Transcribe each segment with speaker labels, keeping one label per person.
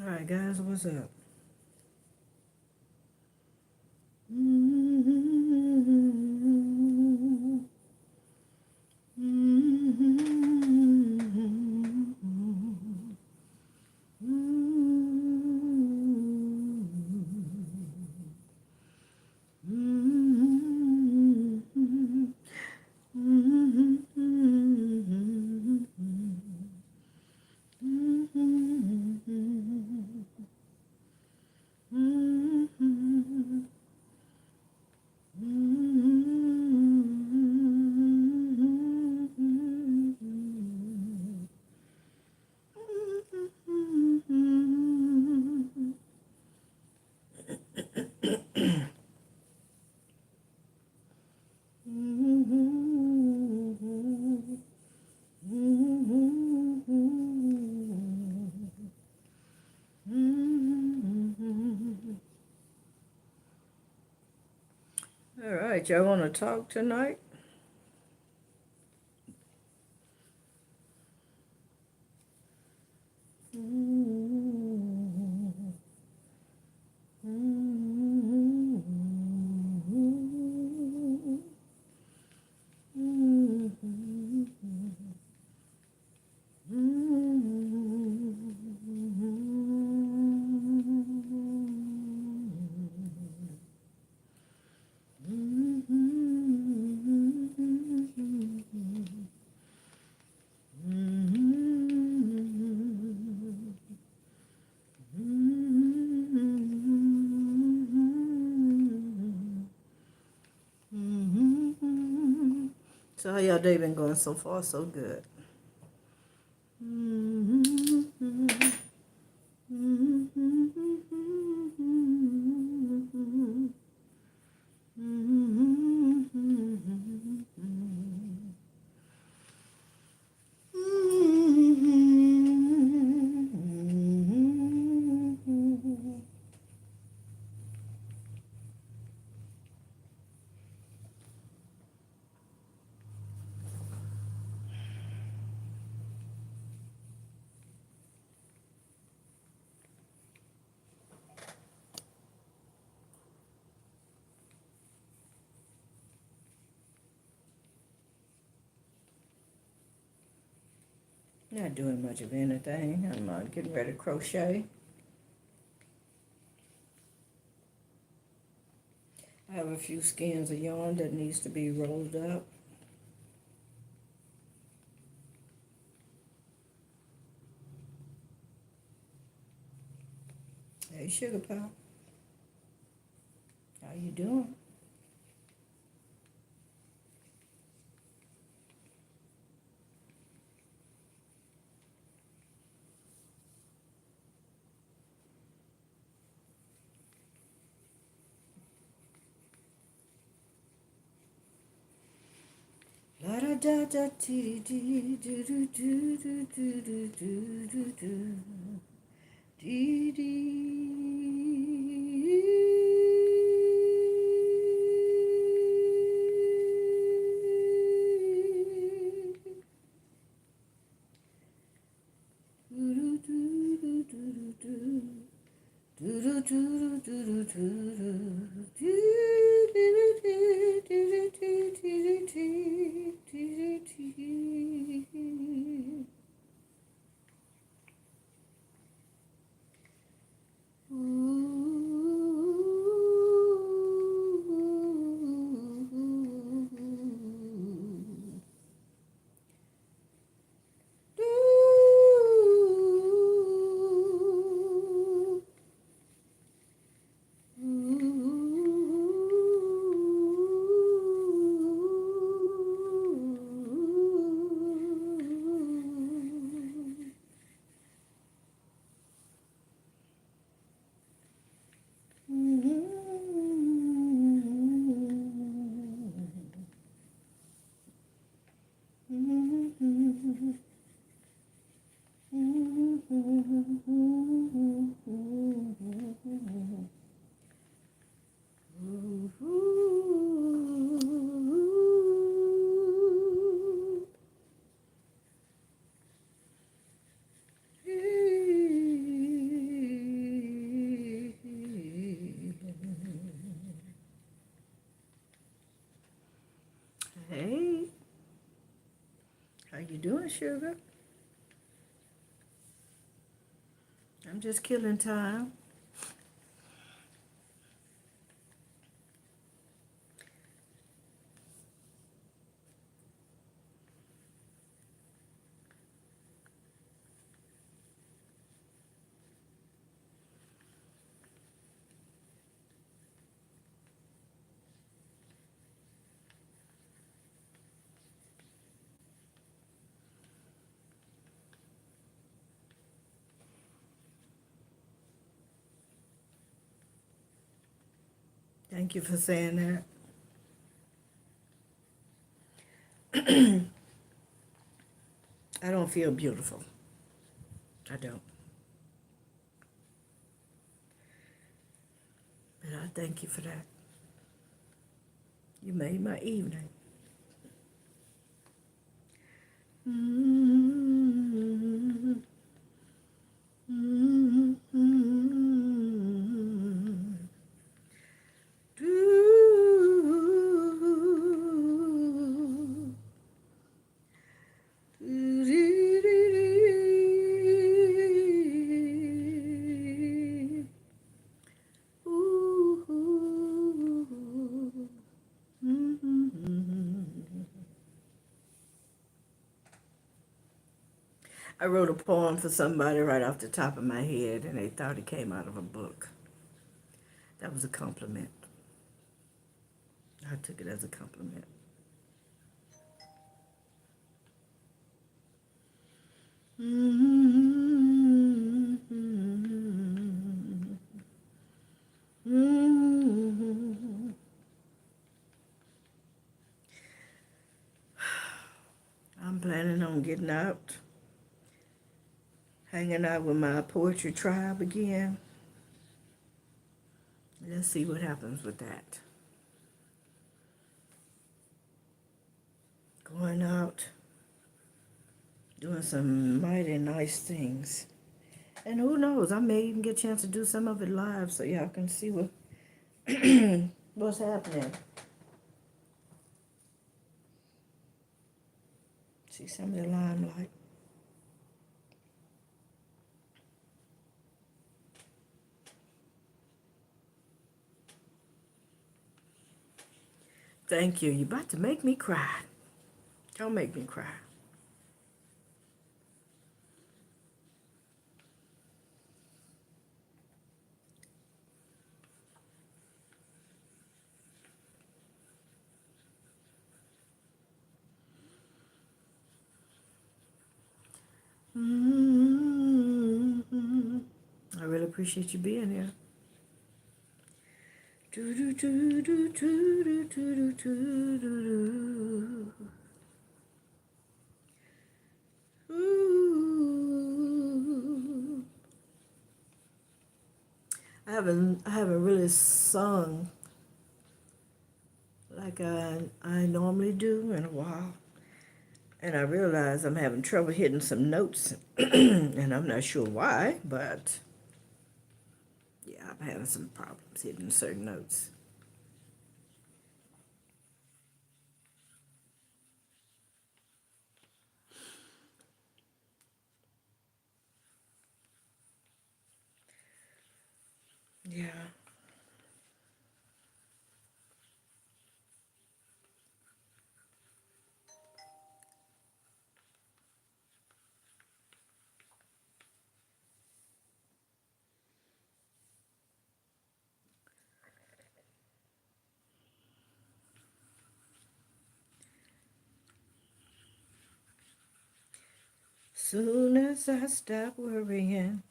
Speaker 1: Alright guys, what's up? Alright, y'all want to talk tonight? So how y'all day been going so far? So good. Not doing much of anything. I'm getting ready to crochet. I have a few skeins of yarn that needs to be rolled up. Hey, Sugar Pop. How you doing? La da da da dee dee doo doo doo doo doo doo doo doo dee dee doo doo doo doo doo doo doo doo doo you doing, sugar? I'm just killing time. Thank you for saying that. I don't feel beautiful. I don't. But I thank you for that. You made my evening. Mm-hmm. Mm-hmm. I wrote a poem for somebody right off the top of my head, and they thought it came out of a book. That was a compliment. I took it as a compliment. I'm planning on getting out, hanging out with my poetry tribe again. Let's see what happens with that. Going out, doing some mighty nice things. And who knows, I may even get a chance to do some of it live so y'all can see what what's happening. See some of the limelight. Thank you. You're about to make me cry. Don't make me cry. Mm-hmm. I really appreciate you being here. Do do do do do do do do do. Ooh. I haven't really sung like I normally do in a while. And I realize I'm having trouble hitting some notes, and I'm not sure why, but yeah, I'm having some problems hitting certain notes. Yeah. Soon as I stop worrying,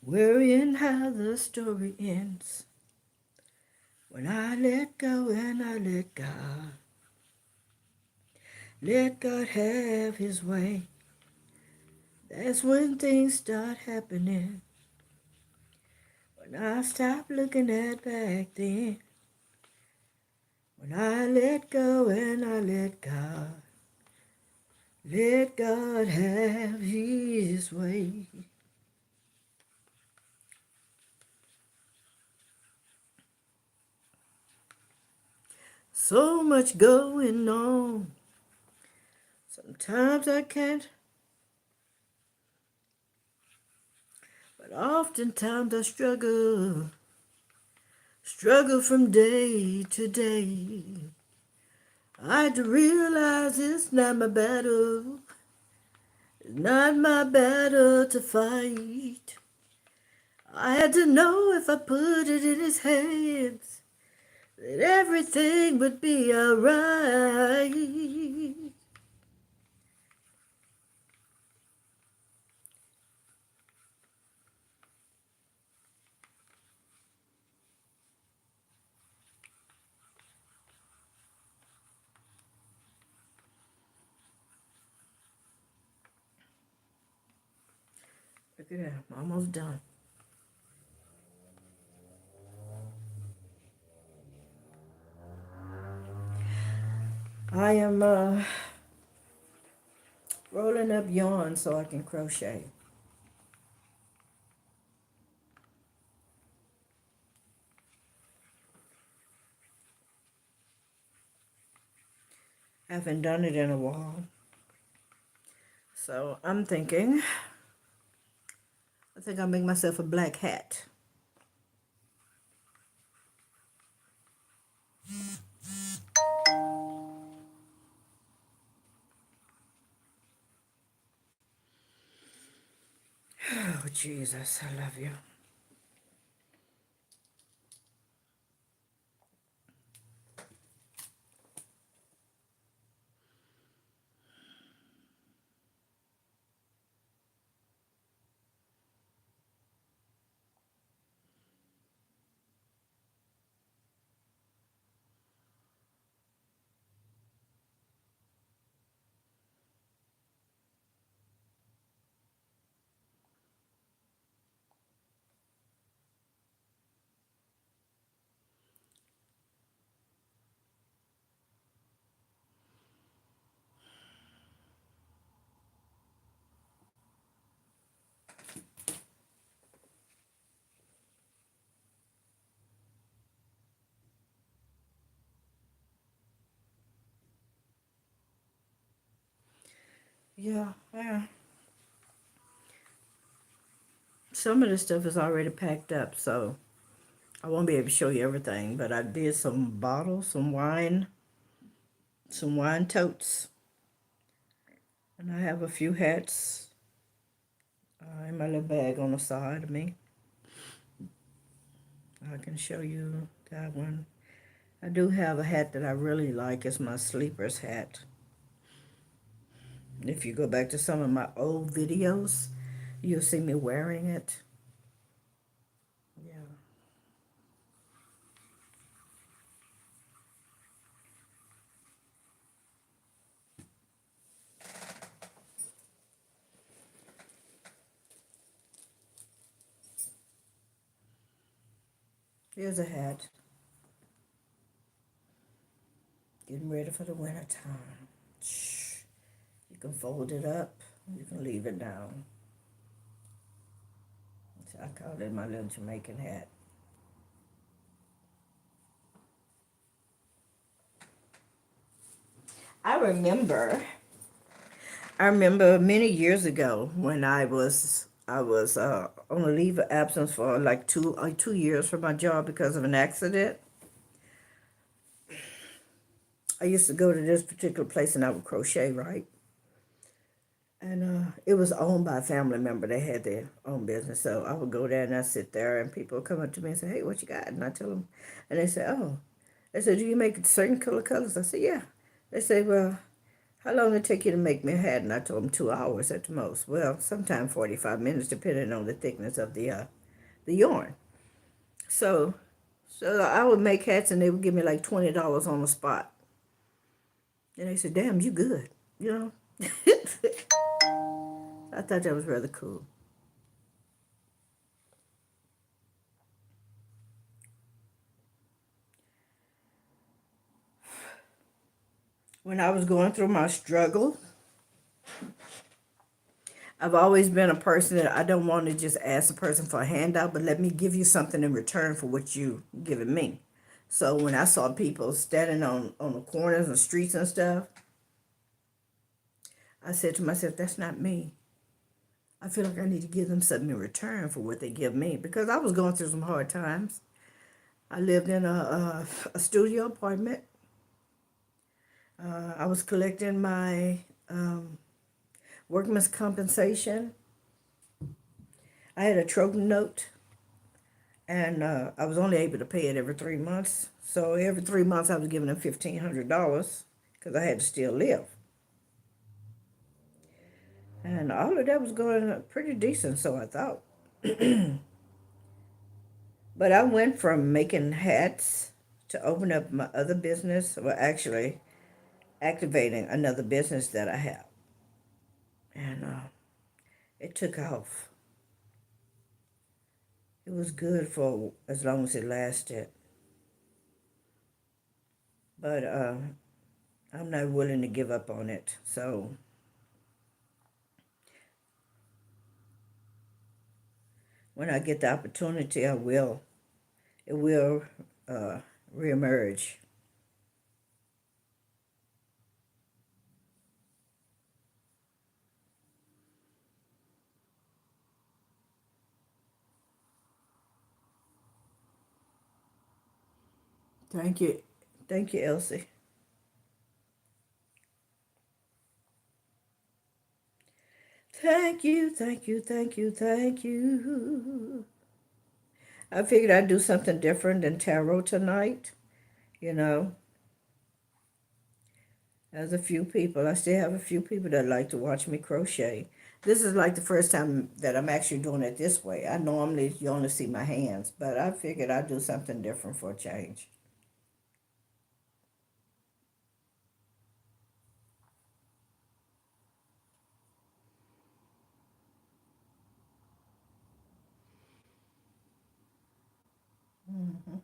Speaker 1: worrying how the story ends, when I let go and I let God have his way, that's when things start happening. When I stop looking at back then, when I let go and I let God have his way. So much going on, Sometimes I can't, but oftentimes I struggle from day to day. I had to realize it's not my battle, it's not my battle to fight. I had to know if I put it in his hands, that everything would be alright. Look at that, I'm almost done. I am rolling up yarn so I can crochet. I haven't done it in a while. So I'm thinking, I think I'll make myself a black hat. Oh, Jesus, I love you. Yeah, yeah. Some of the stuff is already packed up, so I won't be able to show you everything, but I did some bottles, some wine totes, and I have a few hats in my little bag on the side of me. I can show you that one. I do have a hat that I really like. It's my sleepers hat. If you go back to some of my old videos, you'll see me wearing it. Yeah. Here's a hat. Getting ready for the winter time. You can fold it up. You can leave it down. So I call it my little Jamaican hat. I remember many years ago when I was on a leave of absence for like 2 years from my job because of an accident. I used to go to this particular place and I would crochet, right? And it was owned by a family member. They had their own business. So I would go there and I sit there and people would come up to me and say, hey, what you got? And I tell them, and they say, oh. They said, do you make certain colors? I said, yeah. They say, well, how long did it take you to make me a hat? And I told them 2 hours at the most. Well, sometimes 45 minutes, depending on the thickness of the yarn. So I would make hats and they would give me like $20 on the spot. And they said, damn, you good, you know? I thought that was rather cool. When I was going through my struggle, I've always been a person that I don't want to just ask a person for a handout, but let me give you something in return for what you given me. So when I saw people standing on the corners and streets and stuff, I said to myself, that's not me. I feel like I need to give them something in return for what they give me because I was going through some hard times. I lived in a studio apartment. I was collecting my workman's compensation. I had a trope note, and I was only able to pay it every 3 months. So every 3 months, I was giving them $1,500 because I had to still live. And all of that was going pretty decent, so I thought. But I went from making hats to open up my other business, well, actually activating another business that I have. And it took off. It was good for as long as it lasted. But I'm not willing to give up on it. So when I get the opportunity, I will. It will uh, reemerge. Thank you. Thank you, Elsie. Thank you, thank you, thank you, thank you. I figured I'd do something different than tarot tonight. You know, there's a few people. I still have a few people that like to watch me crochet. This is like the first time that I'm actually doing it this way. I normally you only see my hands, but I figured I'd do something different for a change. Hmm.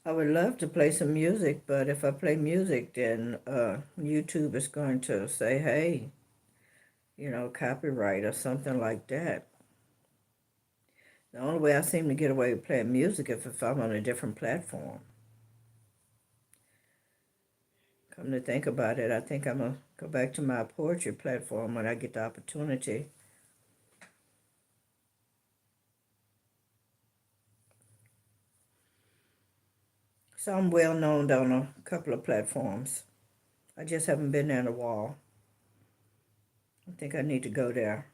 Speaker 1: I would love to play some music, but if I play music, then YouTube is going to say, hey, copyright or something like that. The only way I seem to get away with playing music is if I'm on a different platform. Come to think about it, I think I'm going to go back to my poetry platform when I get the opportunity. So I'm well known on a couple of platforms. I just haven't been there in a while. I think I need to go there.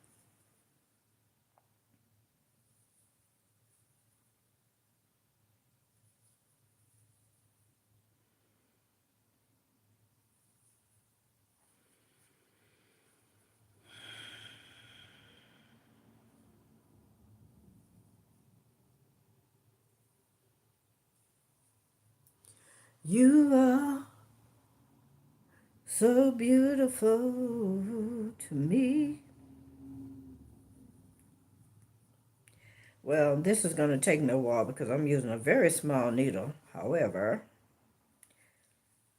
Speaker 1: You are so beautiful to me. Well, this is going to take me a while because I'm using a very small needle. However,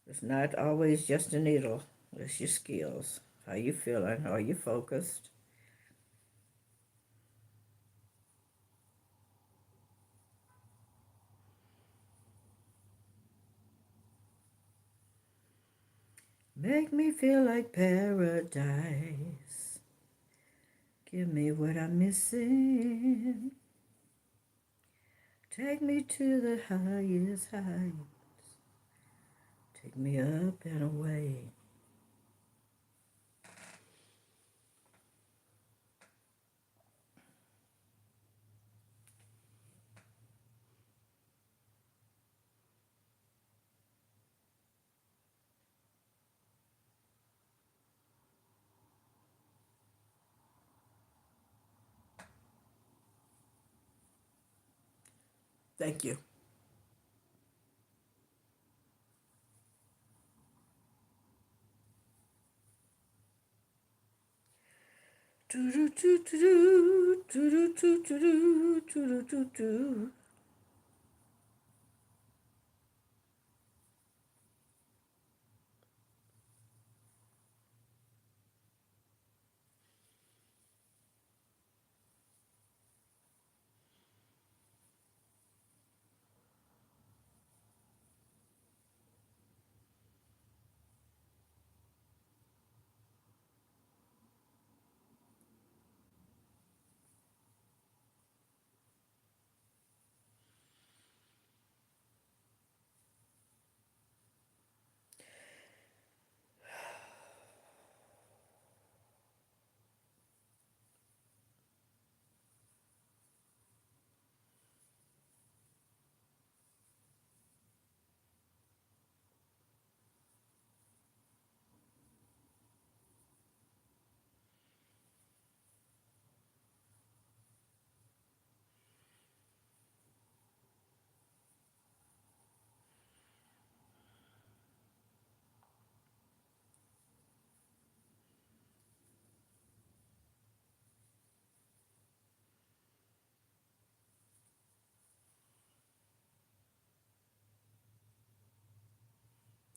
Speaker 1: it's not always just a needle. It's your skills. How you feeling? Are you focused? Make me feel like paradise. Give me what I'm missing. Take me to the highest heights. Take me up and away. Thank you. Do do do do do do do do do do do do.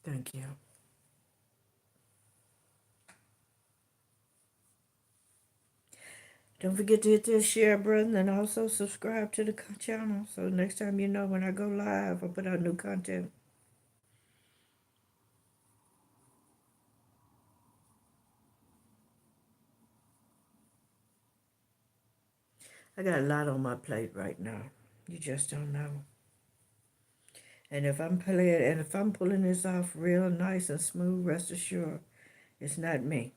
Speaker 1: Thank you. Don't forget to hit that share button and also subscribe to the channel so next time you know when I go live or put out new content. I got a lot on my plate right now. You just don't know. And if I'm pulling this off real nice and smooth, rest assured, it's not me.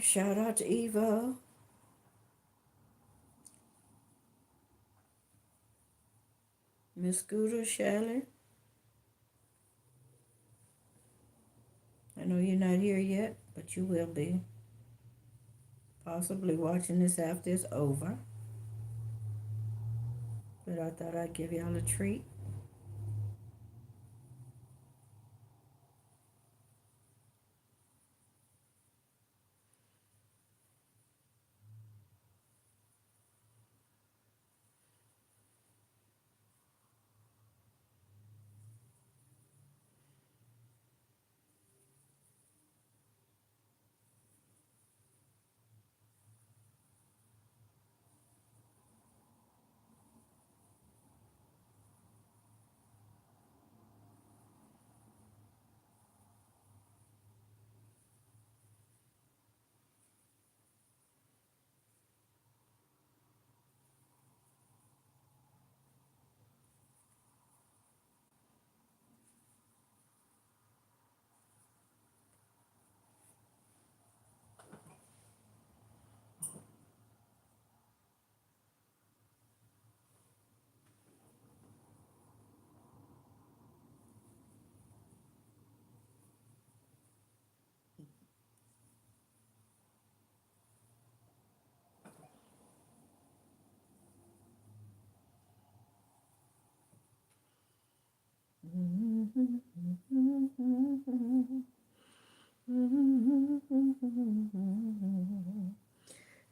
Speaker 1: Shout out to Eva, Miss Scooter, Shelley. I know you're not here yet, but you will be. Possibly watching this after it's over. But I thought I'd give y'all a treat.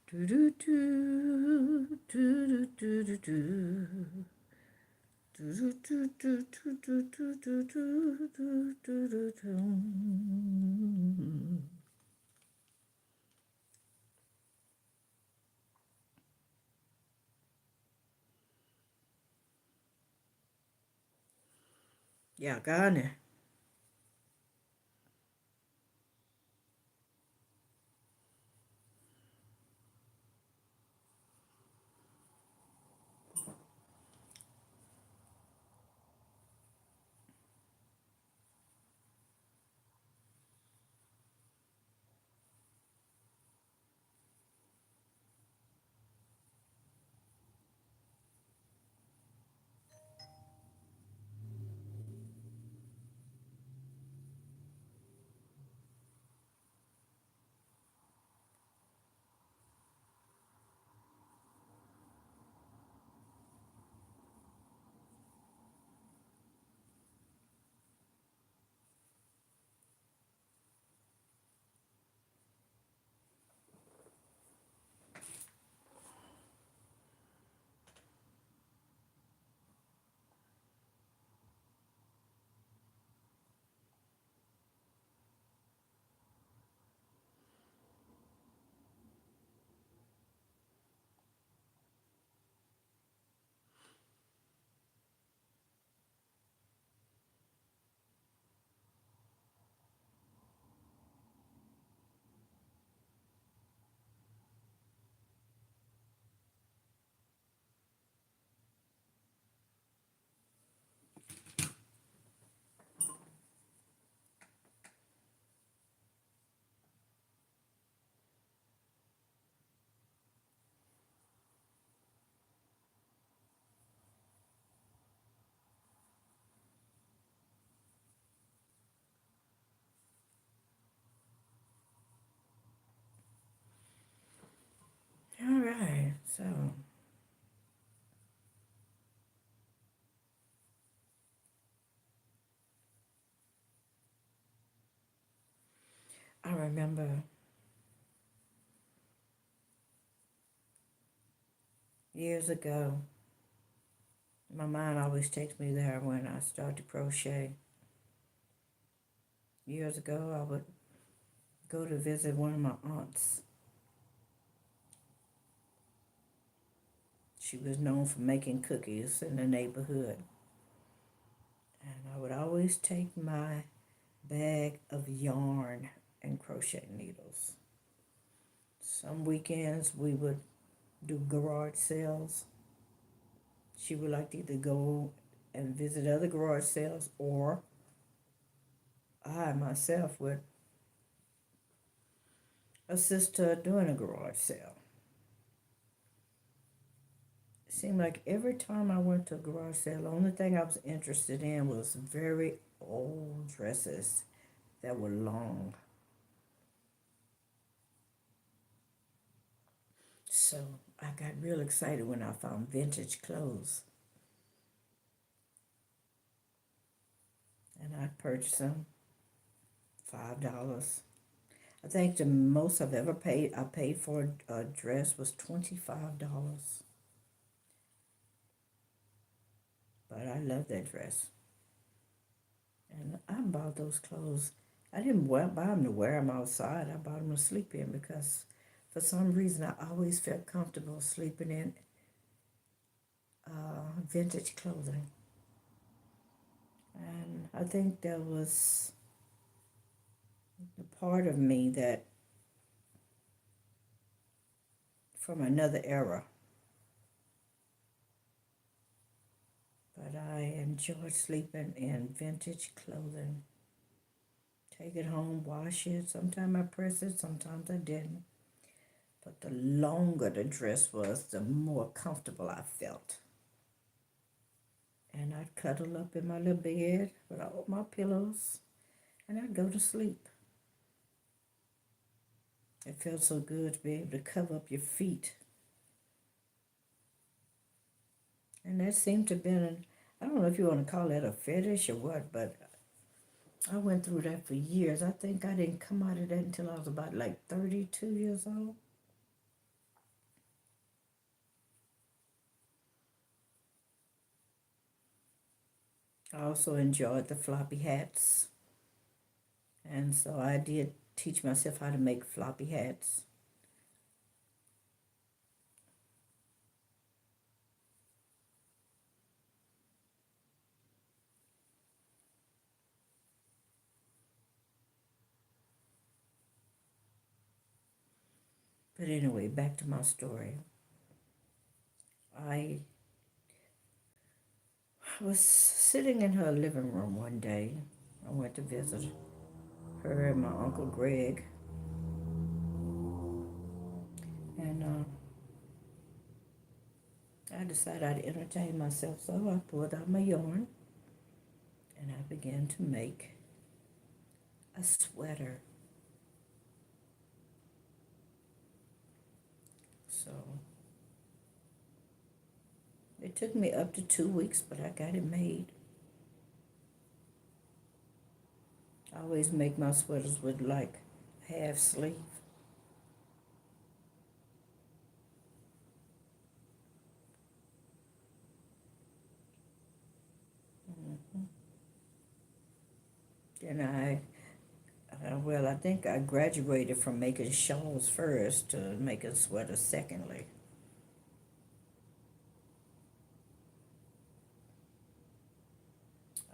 Speaker 1: Do do do do do do do do. Yeah, got it. All right, so I remember years ago, my mind always takes me there when I start to crochet. Years ago, I would go to visit one of my aunts. She was known for making cookies in the neighborhood. And I would always take my bag of yarn and crochet needles. Some weekends we would do garage sales. She would like to either go and visit other garage sales, or I myself would a sister doing a garage sale. It seemed like every time I went to a garage sale, the only thing I was interested in was very old dresses that were long. So I got real excited when I found vintage clothes. And I purchased them, $5. I think the most I've ever paid, I paid for a dress was $25. But I love that dress. And I bought those clothes. I didn't buy them to wear them outside. I bought them to sleep in because for some reason I always felt comfortable sleeping in vintage clothing. And I think there was a part of me that from another era. But I enjoy sleeping in vintage clothing. Take it home, wash it. Sometimes I press it, sometimes I didn't. But the longer the dress was, the more comfortable I felt. And I'd cuddle up in my little bed with all my pillows, and I'd go to sleep. It felt so good to be able to cover up your feet. And that seemed to have been, I don't know if you want to call that a fetish or what, but I went through that for years. I think I didn't come out of that until I was about like 32 years old. I also enjoyed the floppy hats. And so I did teach myself how to make floppy hats. But anyway, back to my story. I was sitting in her living room one day. I went to visit her and my Uncle Greg. And I decided I'd entertain myself. So I pulled out my yarn and I began to make a sweater. So it took me up to 2 weeks, but I got it made. I always make my sweaters with like half sleeve. Mm-hmm. And well, I think I graduated from making shawls first to making sweaters secondly.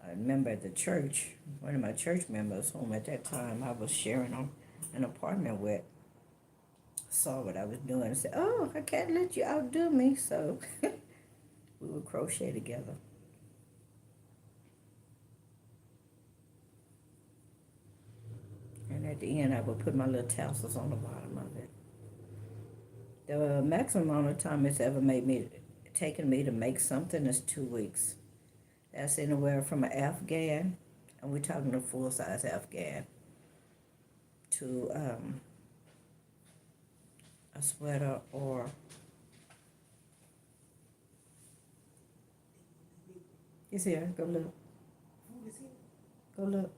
Speaker 1: I remember at the church, one of my church members, whom at that time I was sharing an apartment with, saw what I was doing and said, "Oh, I can't let you outdo me." So we would crochet together. And at the end, I would put my little tassels on the bottom of it. The maximum amount of time it's ever taken me to make something is 2 weeks. That's anywhere from an Afghan, and we're talking a full-size Afghan, to a sweater or it's here. Go look. Go look.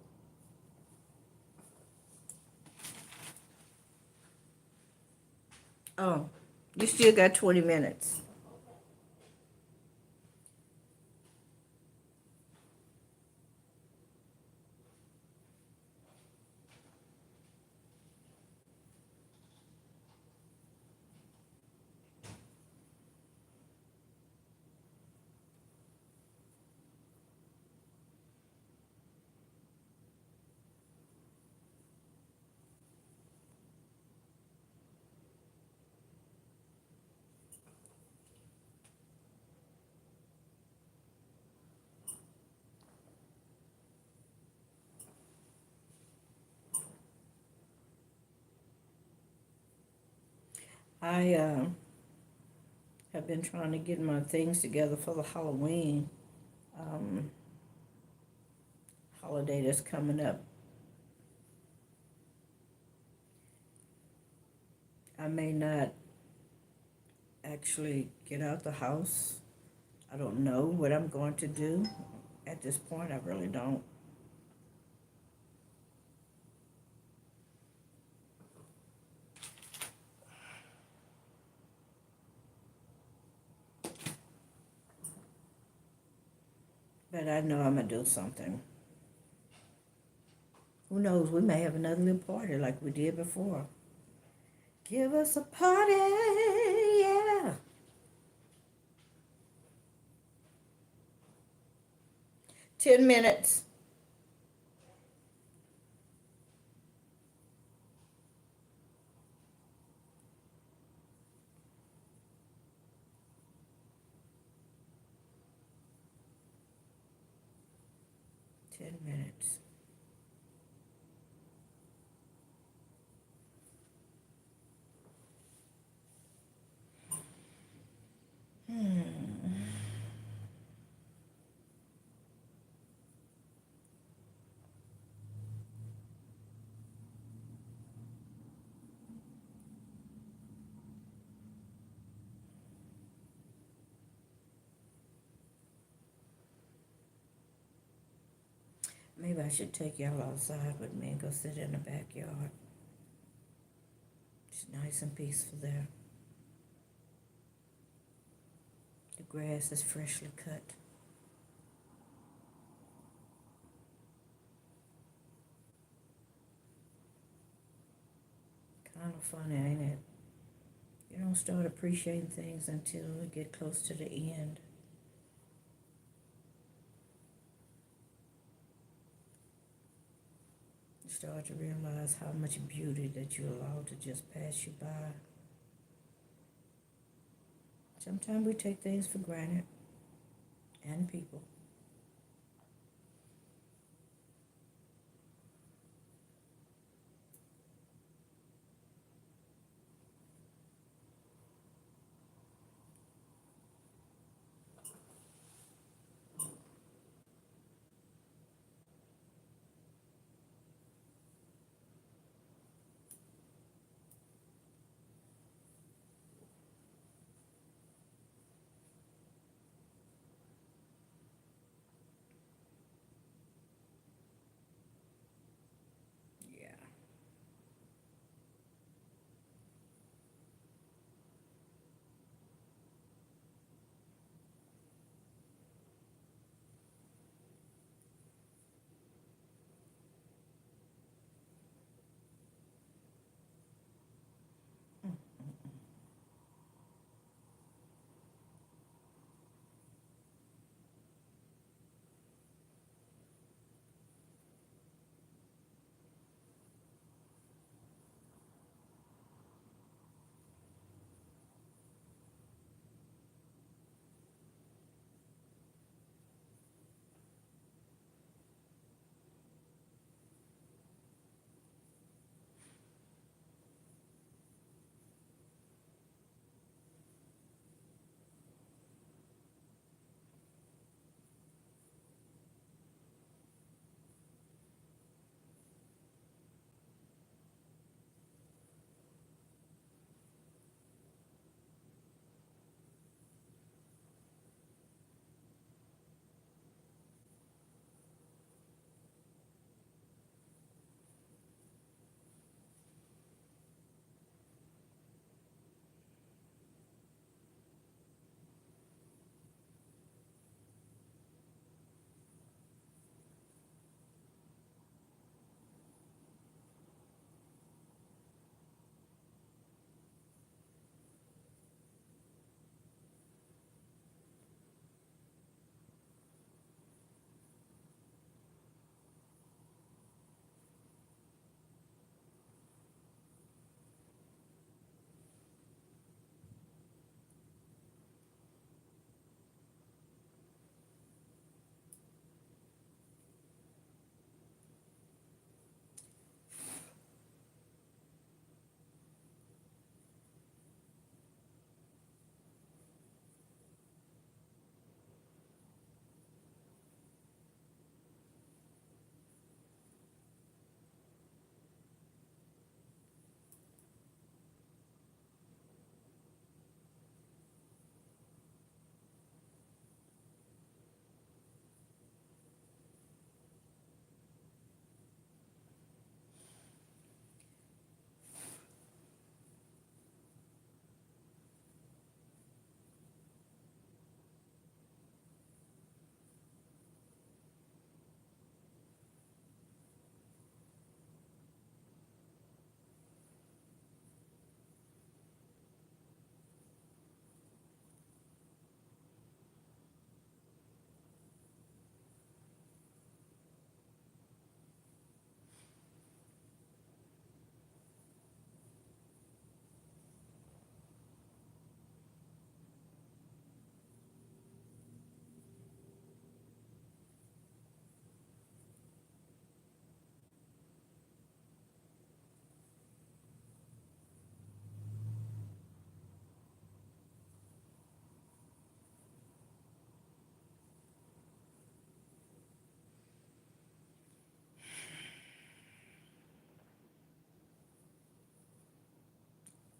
Speaker 1: Oh, you still got 20 minutes. I have been trying to get my things together for the Halloween um, holiday that's coming up. I may not actually get out the house. I don't know what I'm going to do. At this point, I really don't. But I know I'm going to do something. Who knows? We may have another little party like we did before. Give us a party, yeah. 10 minutes. Ten minutes. Maybe I should take y'all outside with me and go sit in the backyard. It's nice and peaceful there. The grass is freshly cut. Kind of funny, ain't it? You don't start appreciating things until we get close to the end. You start to realize how much beauty that you allow to just pass you by. Sometimes we take things for granted, and people.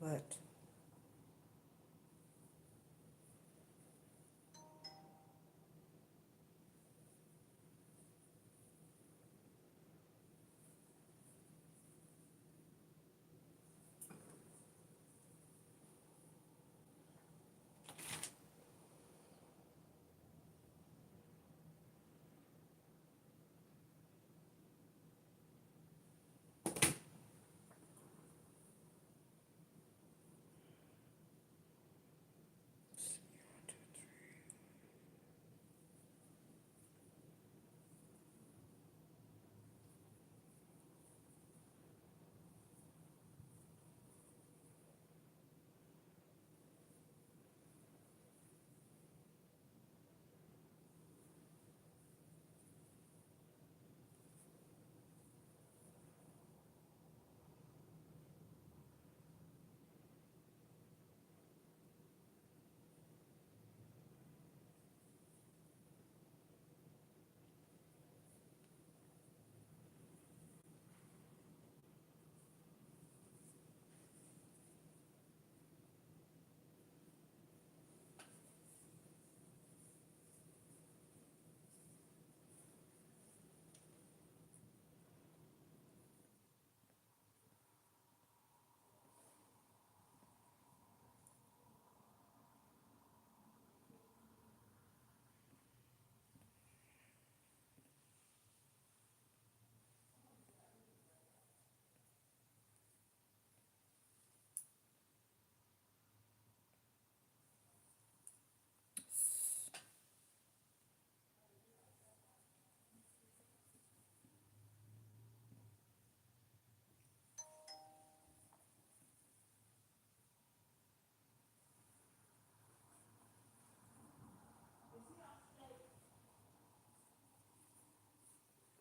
Speaker 1: But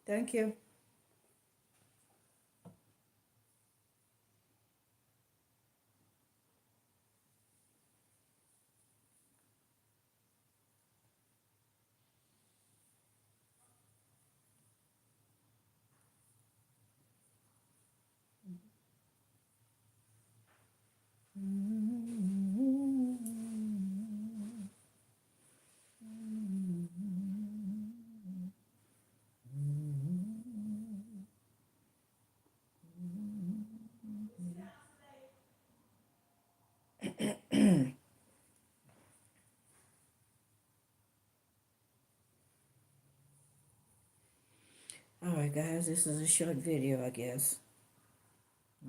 Speaker 1: thank you. All right, guys, this is a short video, I guess.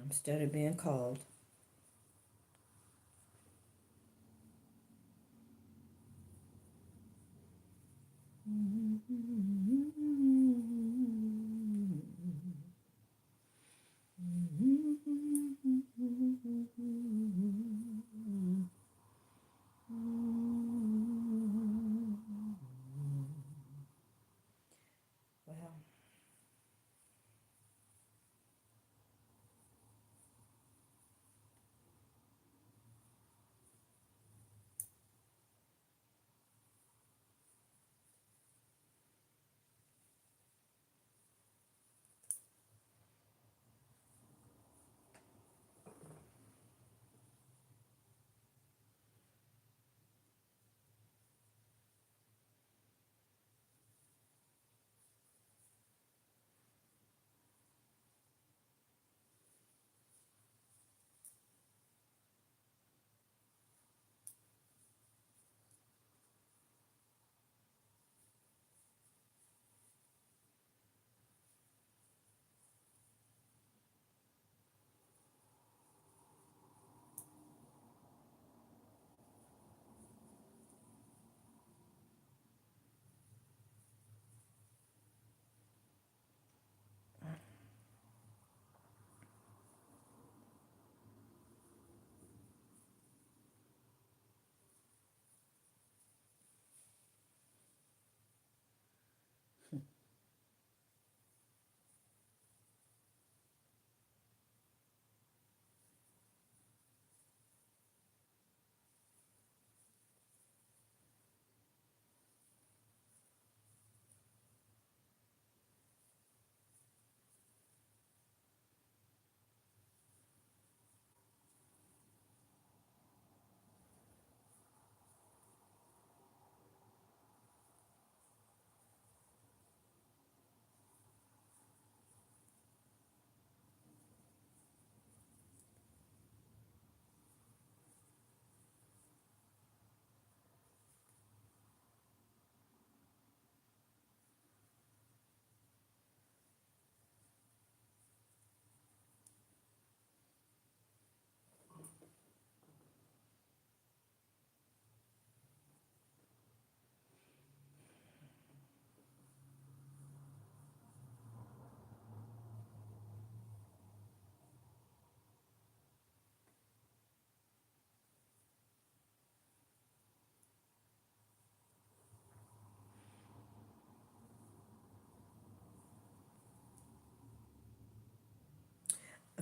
Speaker 1: Instead of being called. Well,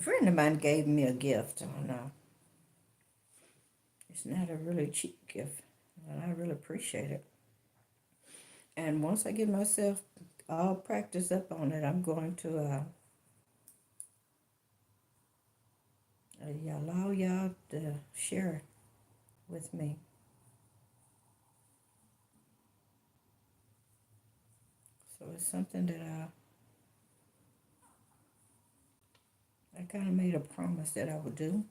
Speaker 1: A friend of mine gave me a gift, and it's not a really cheap gift, and I really appreciate it. And once I get myself all practiced up on it, I'm going to allow y'all to share with me. So it's something that I kind of made a promise that I would do.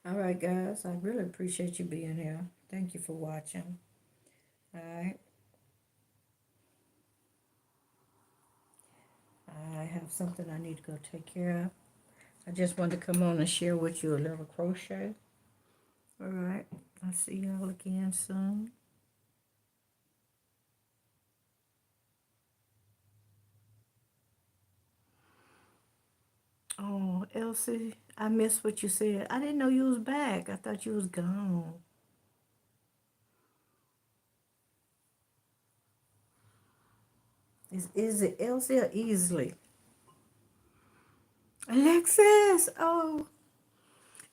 Speaker 1: All right, guys, I really appreciate you being here. Thank you for watching. All right. I have something I need to go take care of. I just wanted to come on and share with you a little crochet. All right. I'll see y'all again soon. Oh, Elsie, I missed what you said. I didn't know you was back. I thought you was gone. Is it Elsie or Easley? Alexis! Oh,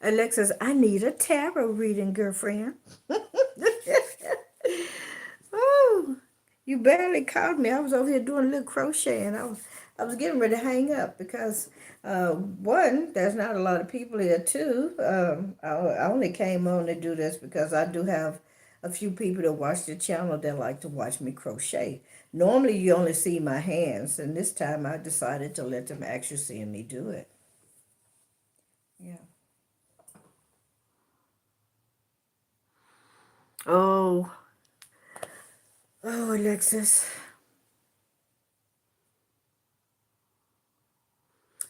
Speaker 1: Alexis, I need a tarot reading, girlfriend. Oh, you barely called me. I was over here doing a little crochet, and I was getting ready to hang up because one, there's not a lot of people here. Two, I only came on to do this because I do have a few people that watch the channel that like to watch me crochet. Normally, you only see my hands, and this time I decided to let them actually see me do it. Yeah. Oh, oh, Alexis.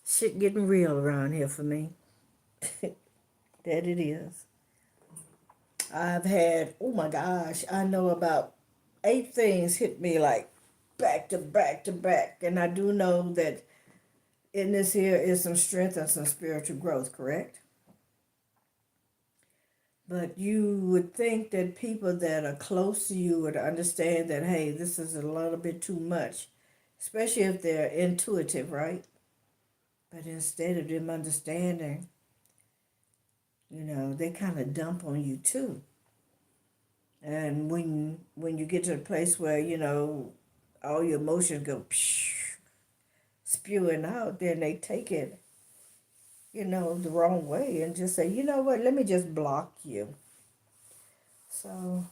Speaker 1: Shit getting real around here for me. That it is. I've had, oh my gosh, I know about 8 things hit me like back to back to back. And I do know that in this here is some strength and some spiritual growth, correct? But you would think that people that are close to you would understand that, hey, this is a little bit too much, especially if they're intuitive, right? But instead of them understanding, they kind of dump on you too. And when you get to a place where, all your emotions go psh, spewing out, then they take it, the wrong way and just say, you know what, let me just block you. So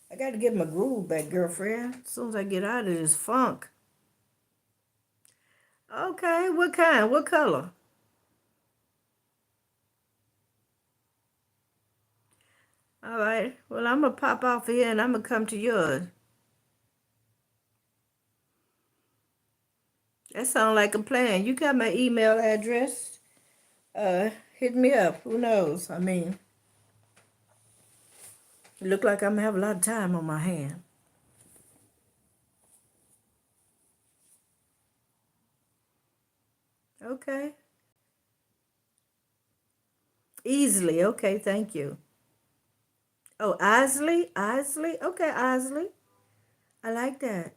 Speaker 1: I got to get my groove back, girlfriend, as soon as I get out of this funk. Okay, what kind? What color? All right. Well, I'm going to pop off here and I'm going to come to yours. That sounds like a plan. You got my email address. Hit me up. Who knows? I mean, it look like I'm going to have a lot of time on my hand. Okay. Easily. Okay, thank you. Oh, Isley? Isley? Okay, Isley. I like that.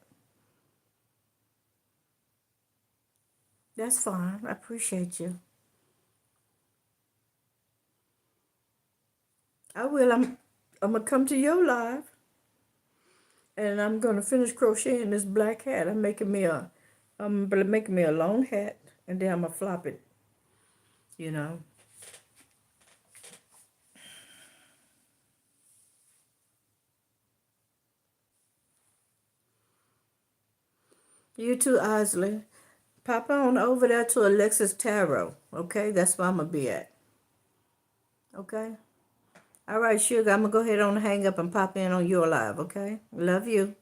Speaker 1: That's fine. I appreciate you. I will. I'm gonna come to your live and I'm gonna finish crocheting this black hat. I'm making me a long hat and then I'm gonna flop it, you know. You too, Isley. Pop on over there to Alexis Tarot. Okay, that's where I'm gonna be at. Okay. All right, sugar, I'm going to go ahead on and hang up and pop in on your live, okay? Love you.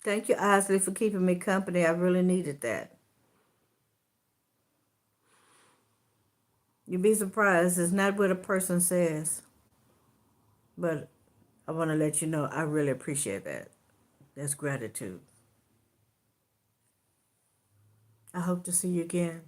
Speaker 1: Thank you, Isley, for keeping me company. I really needed that. You'd be surprised. It's not what a person says, but I want to let you know I really appreciate that. That's gratitude. I hope to see you again.